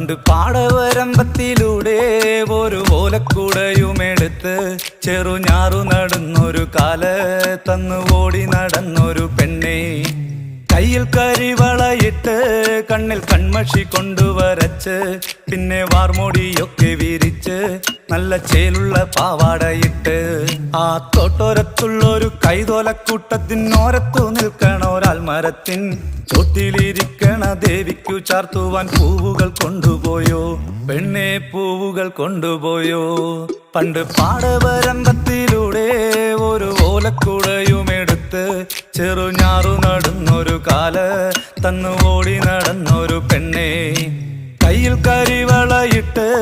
പണ്ട് പാടവരമ്പത്തിലൂടെ ഒരു ഓലക്കുടയുമെടുത്ത് ചെറുഞാറു നടന്നൊരു കാല് തന്നു ഓടി നടന്നൊരു പെണ്ണെ. കയ്യിൽ കരിവളയിട്ട് കണ്ണിൽ കൺമഷി കൊണ്ടുവരച്ച് പിന്നെ വാർമോടിയൊക്കെ വിരിച്ച് നല്ല ചേലുള്ള പാവാടയിട്ട് ആ തോട്ടോരത്തുള്ളൊരു കൈതോലക്കൂട്ടത്തിനോരത്തു നിൽക്കണ ഒരാൽമരത്തിൻ ചോട്ടിലിരിക്കണ ദേവിക്കു ചാർത്തുവാൻ പൂവുകൾ കൊണ്ടുപോയോ പെണ്ണെ, പൂവുകൾ കൊണ്ടുപോയോ. പണ്ട് പാടവരമ്പത്തിലൂടെ ഒരു ഓലക്കുടയുമെടുത്ത് ചെറുഞാറു നടന്നൊരു കാല് തന്നു ഓടി നടന്നൊരു പെണ്ണെ. കയ്യിൽ കരിവളയിട്ട്